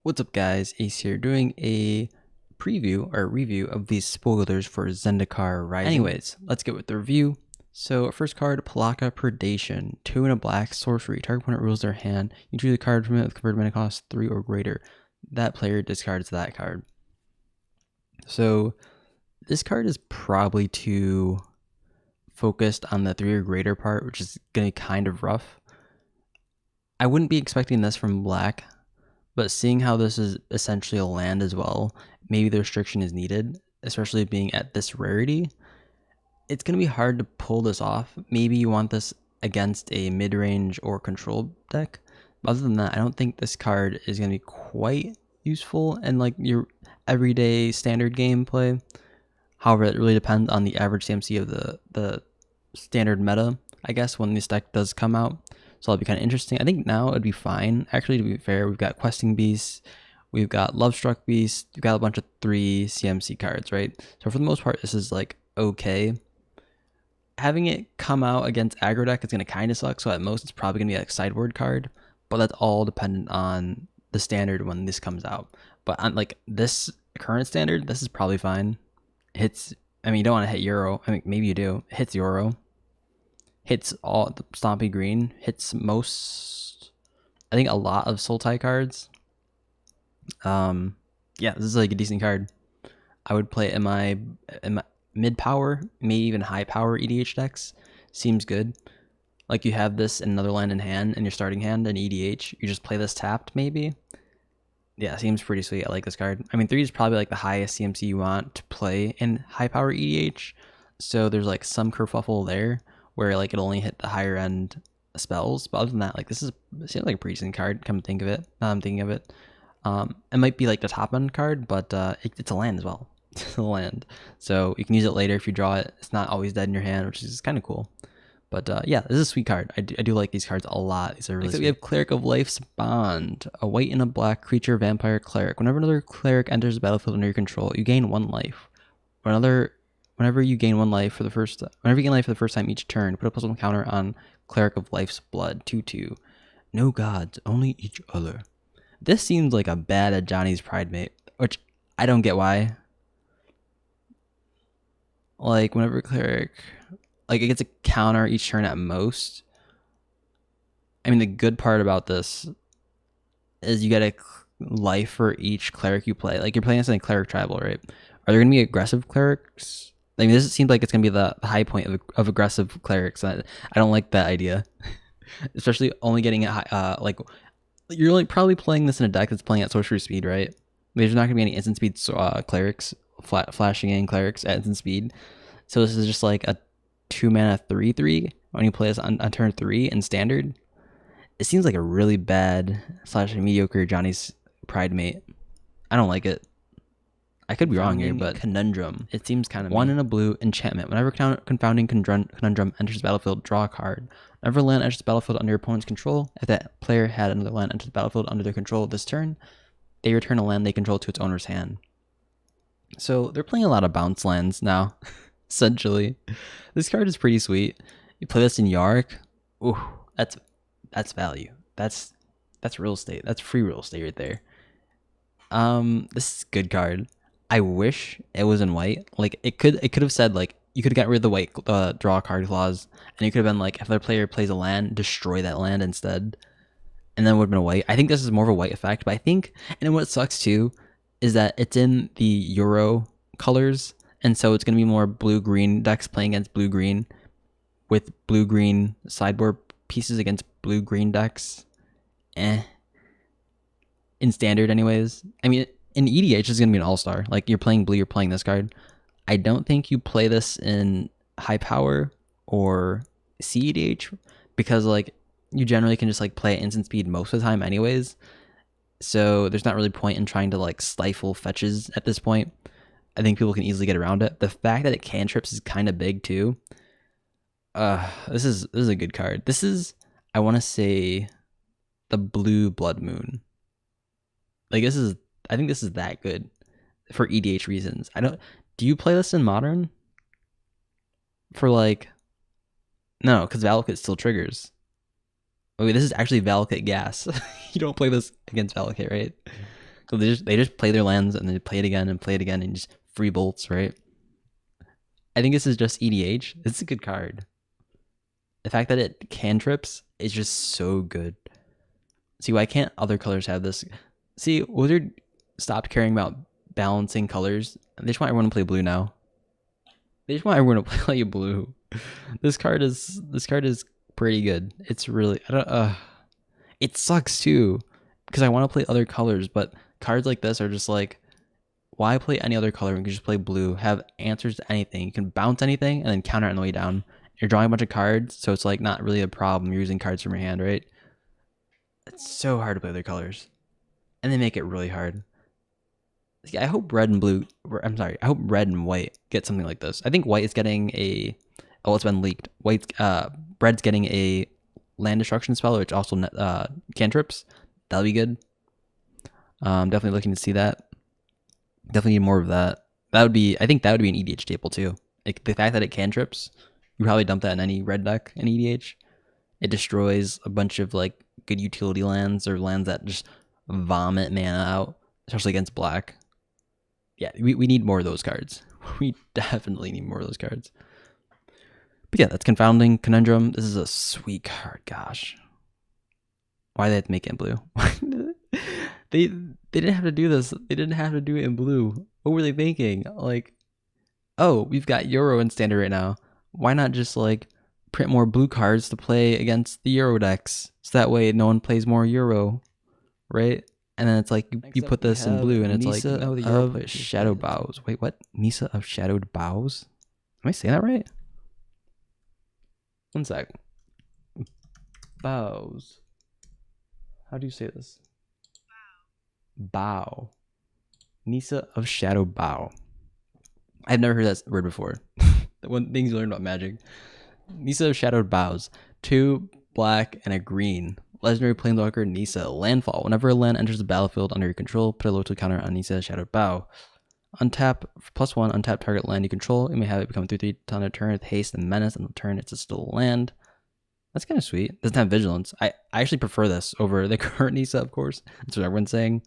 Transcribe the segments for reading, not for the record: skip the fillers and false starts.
What's up guys, Ace here doing a preview or review of these spoilers for Zendikar Rising. Anyways, let's get with the review. So first card, pelakka, predation, 2 and a black, sorcery. Target opponent rules their hand. You choose a card from it with converted mana cost 3 or greater. That player discards that card. So this card is probably too focused on the 3 or greater part, which is going to be kind of rough. I wouldn't be expecting this from black, but seeing how this is essentially a land as well, maybe the restriction is needed, especially being at this rarity. It's going to be hard to pull this off. Maybe you want this against a mid-range or control deck. But other than that, I don't think this card is going to be quite useful in like your everyday standard gameplay. However, it really depends on the average CMC of the standard meta, I guess, when this deck does come out. So that'll be kind of interesting. I think now it'd be fine. Actually, to be fair, we've got Questing Beasts, we've got Lovestruck Beast, we've got a bunch of 3 CMC cards, right? So for the most part, this is like okay. Having it come out against aggro deck is going to kind of suck. So at most, it's probably going to be like a sideboard card, but that's all dependent on the standard when this comes out. But on like this current standard, this is probably fine. Hits, I mean, you don't want to hit Euro. I mean, maybe you do. It hits Euro. Hits all the Stompy Green, hits most, I think a lot of Sultai cards. Yeah, this is like a decent card. I would play it in my mid power, maybe even high power EDH decks. Seems good. Like you have this in another land in hand, in your starting hand in EDH. You just play this tapped, maybe. Yeah, seems pretty sweet. I like this card. I mean, 3 is probably like the highest CMC you want to play in high power EDH. So there's like some kerfuffle there, where like it'll only hit the higher end spells. But other than that, like it seems like a pretty decent card, come to think of it. Now I'm thinking of it. It might be like the top end card, but it's a land as well. It's a land. So you can use it later if you draw it. It's not always dead in your hand, which is kind of cool. But yeah, this is a sweet card. I do like these cards a lot. These are really sweet. We have Cleric of Life's Bond, a white and a black creature vampire cleric. Whenever another cleric enters the battlefield under your control, you gain 1 life. Whenever you gain 1 life for the first time each turn, put a +1 counter on Cleric of Life's Blood, 2/2. No gods, only each other. This seems like a bad at Johnny's Pride Mate, which I don't get why. Like whenever cleric, like it gets a counter each turn at most. I mean, the good part about this is you get a life for each cleric you play. Like you're playing something cleric tribal, right? Are there going to be aggressive clerics? I mean, this seems like it's going to be the high point of aggressive clerics. I don't like that idea. Especially only getting it like, you're like probably playing this in a deck that's playing at sorcery speed, right? There's not going to be any instant speed clerics, flashing in clerics at instant speed. So this is just like a 2 mana 3/3 when you play this on turn 3 in standard. It seems like a really bad / mediocre Johnny's Pride Mate. I don't like it. I could be wrong here, but conundrum. It seems kind of 1 in a blue enchantment. Whenever confounding conundrum enters the battlefield, draw a card. Whenever land enters the battlefield under your opponent's control, if that player had another land enter the battlefield under their control this turn, they return a land they control to its owner's hand. So they're playing a lot of bounce lands now, essentially. This card is pretty sweet. You play this in Yark. Ooh, that's value. That's real estate. That's free real estate right there. This is a good card. I wish it was in white. Like it could have said like you could have got rid of the white draw card clause, and you could have been like if their player plays a land, destroy that land instead, and then it would have been a white. I think this is more of a white effect, but I think, and what sucks too is that it's in the Euro colors, and so it's gonna be more blue-green decks playing against blue-green, with blue-green sideboard pieces against blue-green decks. In standard, anyways. I mean, in EDH, it's going to be an all-star. Like, you're playing blue, you're playing this card. I don't think you play this in high power or CEDH because, like, you generally can just, like, play at instant speed most of the time anyways. So there's not really point in trying to, like, stifle fetches at this point. I think people can easily get around it. The fact that it cantrips is kind of big, too. This is a good card. This is, I want to say, the blue Blood Moon. Like, I think this is that good for EDH reasons. Do you play this in Modern? For like, no, because Valakut still triggers. Oh, wait, this is actually Valakut gas. You don't play this against Valakut, right? So they just play their lands and then play it again and play it again and just free bolts, right? I think this is just EDH. It's a good card. The fact that it cantrips is just so good. See, why can't other colors have this? See, Wizard stopped caring about balancing colors. They just want everyone to play blue now. They just want everyone to play blue. This card is pretty good. It's really it sucks too because I want to play other colors, but cards like this are just like, why play any other color? You can just play blue, have answers to anything. You can bounce anything and then counter it on the way down. You're drawing a bunch of cards, so it's like not really a problem. You're using cards from your hand, right? It's so hard to play other colors, and they make it really hard. See, I hope red and blue. I'm sorry. I hope red and white get something like this. I think white is getting a. Oh, it's been leaked. Red's getting a land destruction spell, which also cantrips. That'll be good. Definitely looking to see that. Definitely need more of that. That would be. I think that would be an EDH staple too. Like the fact that it cantrips, you probably dump that in any red deck in EDH. It destroys a bunch of like good utility lands or lands that just vomit mana out, especially against black. Yeah, we need more of those cards. We definitely need more of those cards. But yeah, that's Confounding, Conundrum. This is a sweet card, gosh. Why did they have to make it in blue? They didn't have to do this. They didn't have to do it in blue. What were they thinking? Like, oh, we've got Euro in standard right now. Why not just like print more blue cards to play against the Euro decks? So that way no one plays more Euro, right? And then it's like you put this in blue and it's Nissa like, oh, the Euro of Shadow Boughs. Wait, what? Nissa of Shadowed Boughs? Am I saying that right? One sec. Boughs. How do you say this? Bow. Nissa of Shadow Bow. I've never heard that word before. The one things you learn about Magic. Nissa of Shadowed Boughs. 2 black and a green. Legendary planeswalker Nissa. Landfall. Whenever a land enters the battlefield under your control, put a local counter on Nissa Shadowed Bow. Untap +1. Untap target land you control. You may have it become 3/3 on a turn with haste and menace. On the turn, it's still a land. That's kind of sweet. Doesn't have vigilance. I actually prefer this over the current Nissa, of course. That's what everyone's saying.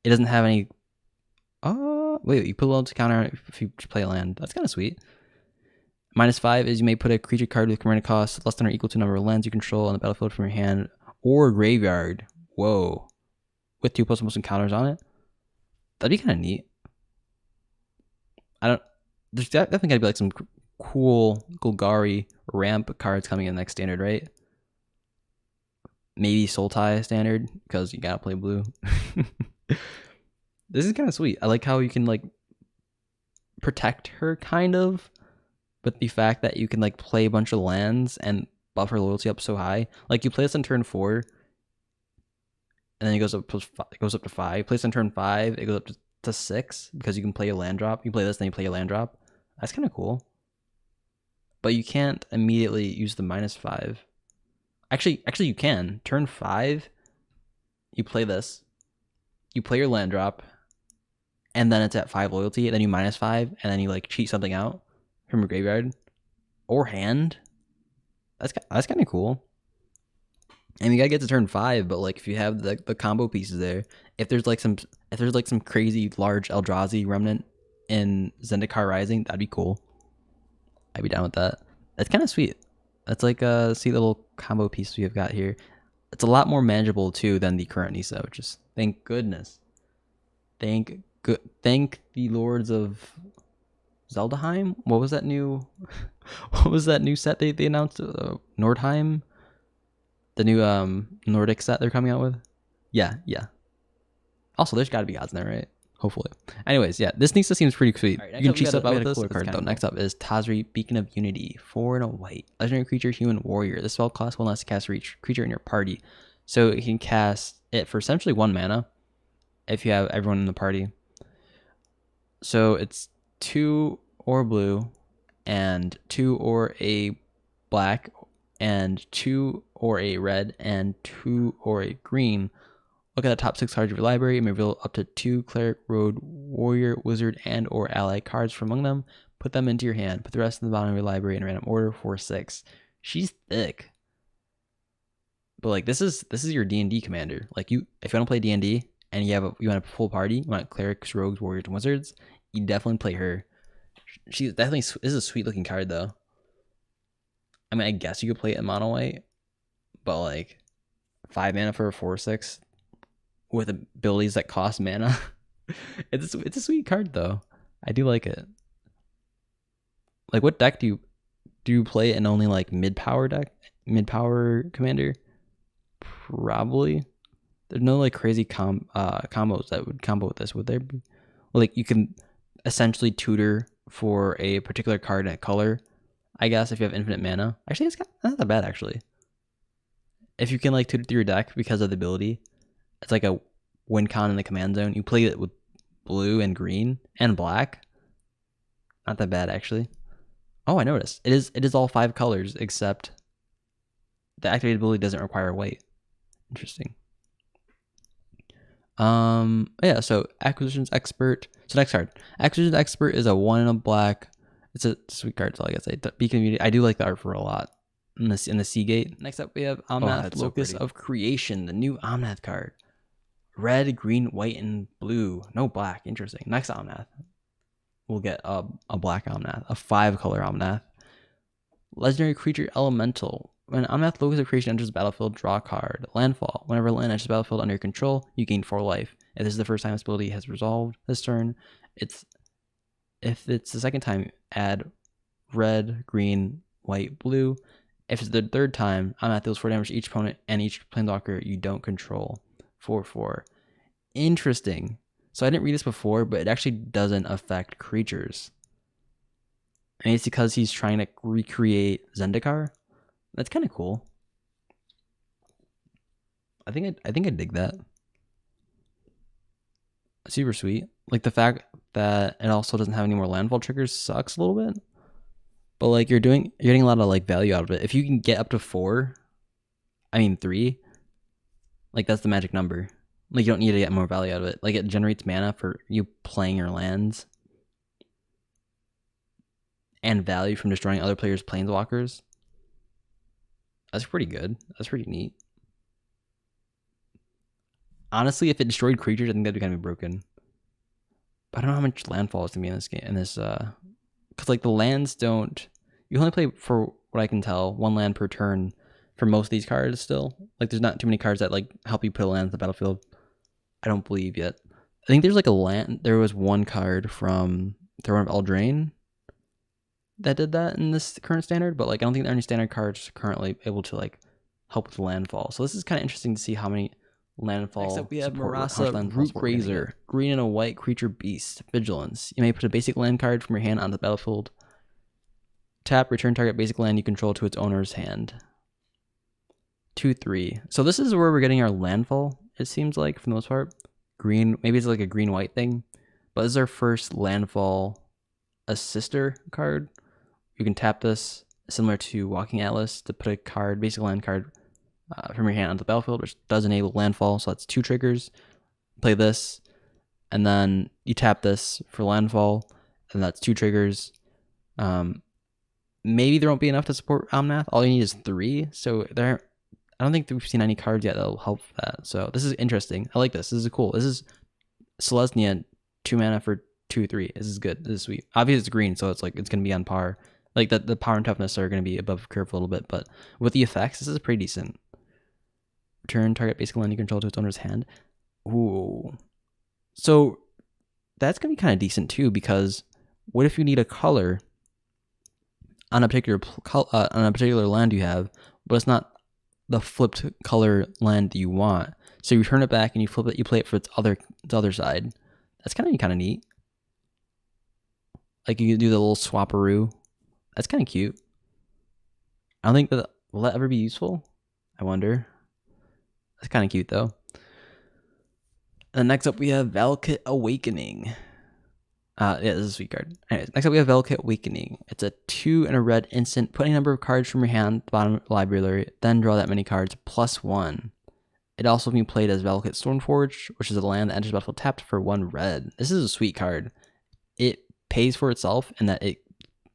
It doesn't have any. Oh, wait. You put a local counter if you play a land. That's kind of sweet. -5 is you may put a creature card with commander cost less than or equal to the number of lands you control on the battlefield from your hand or graveyard. Whoa. With 2+1 counters on it. That'd be kind of neat. There's definitely gotta be like some cool Golgari ramp cards coming in next standard, right? Maybe Soul Tie standard because you gotta play blue. This is kind of sweet. I like how you can like protect her kind of, but the fact that you can like play a bunch of lands and buff her loyalty up so high. Like you play this on turn 4, and then it goes up to 5. You play this on turn 5, it goes up to 6 because you can play a land drop. You play this, then you play a land drop. That's kind of cool. But you can't immediately use the -5. Actually you can. Turn 5, you play this. You play your land drop, and then it's at 5 loyalty, and then you -5, and then you like cheat something out from your graveyard or hand. That's kind of cool. And you gotta get to turn 5, but like if you have the combo pieces there, if there's like some crazy large Eldrazi remnant in Zendikar Rising, that'd be cool. I'd be down with that. That's kind of sweet. That's like see the little combo piece we have got here. It's a lot more manageable too than the current Nissa, which is thank goodness. Thank the Lords of Zeldaheim. What was that new set they announced? Nordheim. The new Nordic set they're coming out with. Yeah. Also, there's got to be odds in there, right? Hopefully. Anyways, yeah, this Nissa seems pretty sweet. Right, you can cheat stuff out with this. Card, though. Next up is Tazri, Beacon of Unity. 4 and a white. Legendary creature, human warrior. This spell costs 1 less to cast for each creature in your party. So you can cast it for essentially 1 mana if you have everyone in the party. So it's 2 or blue and 2 or a black and 2 or a red and 2 or a green. Look at the top 6 cards of your library. You may reveal up to 2 cleric, road, warrior, wizard, and or ally cards from among them. Put them into your hand. Put the rest in the bottom of your library in random order for 6. She's thick. But like this is your D&D commander. Like if you want to play D&D and you want a full party, you want clerics, rogues, warriors, and wizards, you definitely play her. She's definitely, this is a sweet looking card though. I mean, I guess you could play it in mono white, but like 5 mana for a 4/6 with abilities that cost mana. It's a sweet card though. I do like it. Like, what deck do you play it in? Only like mid power commander? Probably. There's no like crazy combos that would combo with this, would there be? Well, like you can essentially tutor for a particular card and color, I guess, if you have infinite mana. Actually, it's not that bad actually. If you can like tutor through your deck because of the ability, it's like a win con in the command zone. You play it with blue and green and black. Not that bad actually. Oh, I noticed. It is all 5 colors except the activated ability doesn't require white. Interesting. Yeah, so Acquisitions Expert. So next card. Acquisitions Expert is a 1 in a black. It's a sweet card, so I guess. Beacon Immunity. I do like the art for a lot. In the Seagate. Next up we have Omnath, Locus of Creation, the new Omnath card. Red, green, white, and blue. No black. Interesting. Next Omnath, we'll get a black Omnath, a 5-color Omnath. Legendary creature Elemental. When Omnath, Locus of Creation enters the battlefield, draw a card. Landfall. Whenever land enters the battlefield under your control, you gain 4 life. If this is the first time this ability has resolved this turn, if it's the second time, add red, green, white, blue. If it's the third time, Omnath deals 4 damage to each opponent and each planeswalker you don't control. 4/4. Interesting. So I didn't read this before, but it actually doesn't affect creatures. And it's because he's trying to recreate Zendikar. That's kind of cool. I think I dig that. Super sweet. Like the fact that it also doesn't have any more landfall triggers sucks a little bit. But like you're getting a lot of like value out of it. If you can get up to 3, like that's the magic number. Like you don't need to get more value out of it. Like it generates mana for you playing your lands. And value from destroying other players' planeswalkers. That's pretty good. That's pretty neat. Honestly, if it destroyed creatures, I think that'd be kind of broken. But I don't know how much landfall is gonna be in this game. Because like the lands don't. You only play, for what I can tell, 1 land per turn for most of these cards. Still, like there's not too many cards that like help you put a land in the battlefield. I don't believe yet. I think there's like a land. There was 1 card from Throne of Eldraine that did that in this current standard, but like I don't think there are any standard cards currently able to like help with landfall. So this is kind of interesting to see how many landfall. Next up we have Marasa, Rootgrazer, green and a white creature beast, vigilance. You may put a basic land card from your hand onto the battlefield. Tap, return target basic land you control to its owner's hand. 2/3. So this is where we're getting our landfall, it seems like, for the most part. Green, maybe it's like a green-white thing, but this is our first landfall assister card. You can tap this, similar to Walking Atlas, to put a card, basic land card, from your hand onto the battlefield, which does enable landfall, so that's 2 triggers. Play this, and then you tap this for landfall, and that's 2 triggers. Maybe there won't be enough to support Omnath. All you need is 3, so I don't think we've seen any cards yet that'll help that. So this is interesting. I like this. This is cool. This is Selesnya, 2 mana for 2/3. This is good. This is sweet. Obviously it's green, so it's like it's gonna be on par. Like the power and toughness are gonna be above curve a little bit, but with the effects, this is pretty decent. Return target basic land you control to its owner's hand. Ooh. So that's gonna be kind of decent too, because what if you need a color on a particular land you have, but it's not the flipped color land you want? So you return it back and you flip it. You play it for its other side. That's kind of neat. Like you can do the little swapperoo. That's kind of cute. I don't think will that ever be useful? I wonder. That's kind of cute though. And next up we have Velcro Awakening. Yeah, this is a sweet card. Anyways, next up we have Velcro Weakening. It's a 2 and a red instant. Put any number of cards from your hand at the bottom of the library, then draw that many cards +1. It also can be played as Valakut Stormforged, which is a land that enters the battlefield tapped for 1 red. This is a sweet card. It pays for itself in that it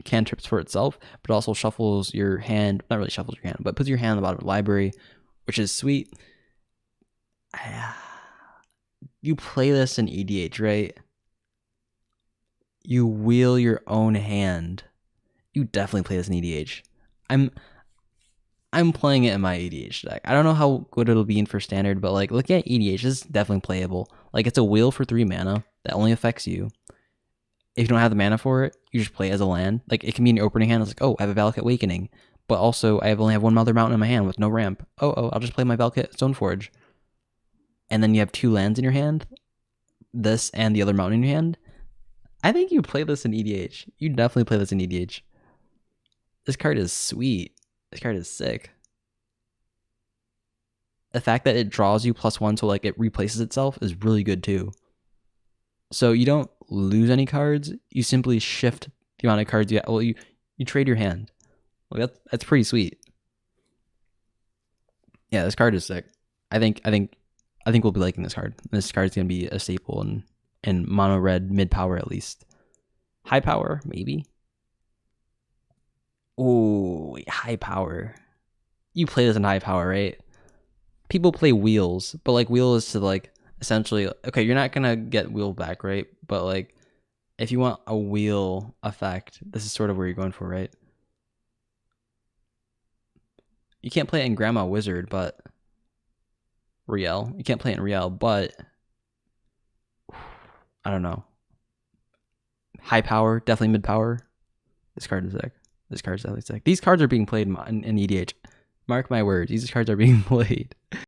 cantrips for itself, but also shuffles your hand. Not really shuffles your hand, but puts your hand on the bottom of the library, which is sweet. You play this in EDH, right? You wheel your own hand. You definitely play this in EDH. I'm playing it in my EDH deck. I don't know how good it'll be in for standard, but like looking at EDH, this is definitely playable. Like it's a wheel for 3 mana that only affects you. If you don't have the mana for it, you just play it as a land. Like it can be in your opening hand. It's like, oh, I have a Velcro Awakening, but also I only have 1 Mother Mountain in my hand with no ramp. Oh, I'll just play my Velcro Stoneforge. And then you have 2 lands in your hand, this and the other mountain in your hand. I think you play this in EDH. You definitely play this in EDH. This card is sweet. This card is sick. The fact that it draws you +1, so like it replaces itself, is really good too. So you don't lose any cards. You simply shift the amount of cards you have. Well, you trade your hand. Well, that's pretty sweet. Yeah, this card is sick. I think we'll be liking this card. This card is gonna be a staple in mono red mid power at least. High power maybe. Oh, high power. You play this in high power, right? People play wheels, but like wheel is to like essentially, okay, you're not gonna get wheel back, right? But like if you want a wheel effect, this is sort of where you're going for, right? You can't play it in Grandma Wizard, but Riel. You can't play it in Riel, but I don't know. High power, definitely mid power. This card is sick. This card's definitely sick. These cards are being played in EDH. Mark my words, these cards are being played.